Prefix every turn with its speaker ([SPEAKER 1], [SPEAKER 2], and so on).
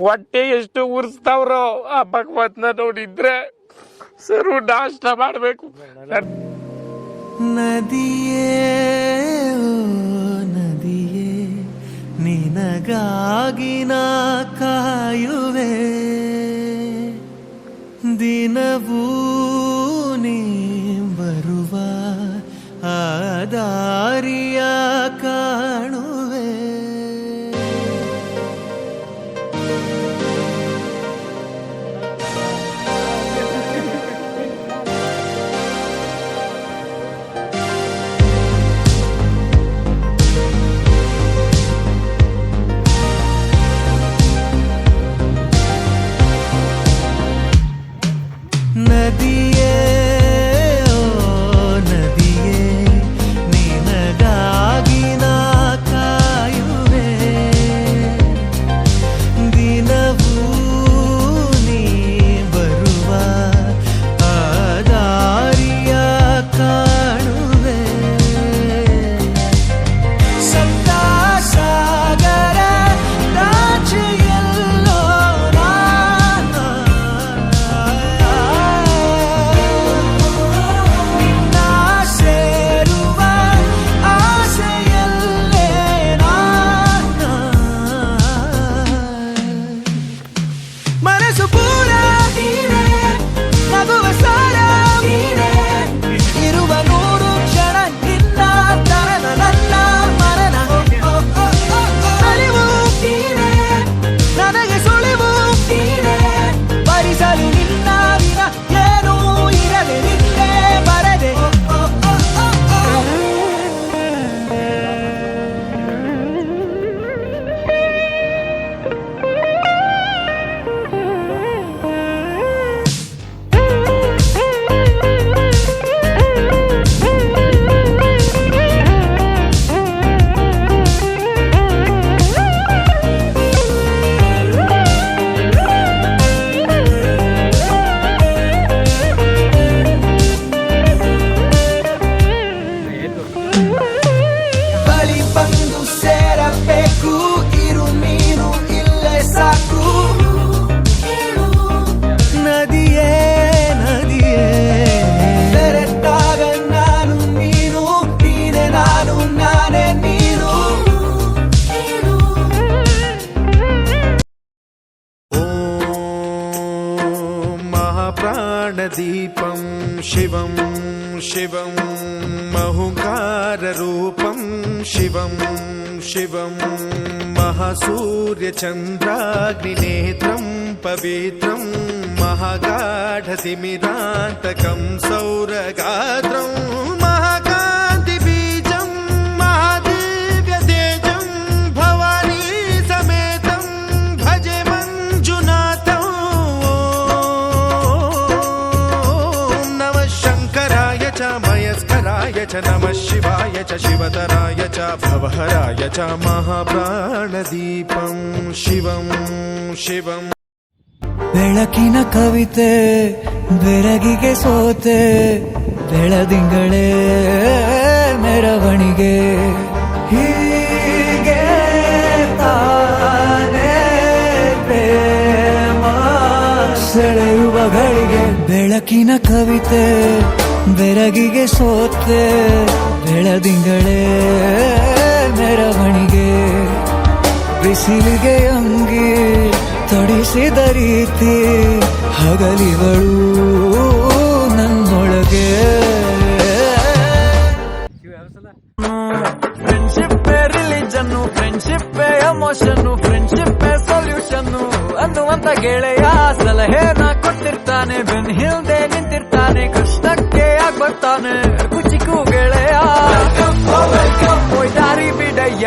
[SPEAKER 1] ಹೊಟ್ಟೆ ಎಷ್ಟು ಉರ್ಸ್ತಾವ್ರೋ ಆ ಭಗವತ್ನ ನೋಡಿದ್ರೆ ಸರು ನಾಷ್ಟ ಮಾಡ್ಬೇಕು.
[SPEAKER 2] ನದಿಯೇ ನದಿಯೇ ನಿನಗಾಗಿ ನಾ ಕಾಯುವೆ, ದಿನವೂ ನೀ ಬರುವ ಆ ದಾರಿಯ ಕಾಣುವೆ. ನದಿಯೇ ನದಿಯೇ ನಿನಗಾಗಿ ನಾ ಕಾಯುವೆ, ದಿನವೂ ನೀ ಬರುವ ಆ ದಾರಿಯ ಕಾಣುವೆ. ಸಪ್ತ ಸಾಗರ ರಾಜೆಯಲ್ಲೋ
[SPEAKER 3] प्राणदीपं शिवं शिवं महुकाररूपं शिवं शिवं महासूर्यचन्द्राग्निनेत्रं पवित्रं महागाढतिमिरान्तकं सौरगात्रं महाकान्तिबीजं महादिव्यतेजं भवानी समेतं भजे मञ्जुनाथं. मयस्कराय च नमः शिवाय च शिवतराय च भवहराय च महाप्राणदीपं शिवं शिवं.
[SPEAKER 2] ಬೆಳಕಿನ ಕವಿತೆ ಬೆರಗಿಗೆ ಸೋತೆ, ಬೆಳದಿಂಗಳೇ ಮೆರವಣಿಗೆ, ಹೀಗೆ ತಾನೇ ಪ್ರೇಮ ಸೆಳೆಯುವ ಗಳಿಗೆ. ಬೆಳಕಿನ ಕವಿತೆ ಬೆರಗಿಗೆ ಸೋತೆ, ಬೆಳದಿಂಗಳೇ ಮೆರವಣಿಗೆ, ಬಿಸಿಲಿಗೆ ಅಂಗಿ ತೊಡಿಸಿದ ರೀತಿ ಹಗಲಿಗಳು ನನ್ನೊಳಗೆ. Friendship religion, friendship emotion, friendship ಸೊಲ್ಯೂಷನ್ನು ಅನ್ನುವಂತ ಗೆಳೆಯ ಸಲಹೆನ ಕೊಟ್ಟಿರ್ತಾನೆ, ಬೆನ್ ಹಿಂದೆ ನಿಂತಿರ್ತಾನೆ, ಕಷ್ಟಕ್ಕೆ ಆಗ್ಬರ್ತಾನೆ ಕುಚಿಕು ಗೆಳೆಯ. ದಾರಿ ಬಿಡಯ್ಯ,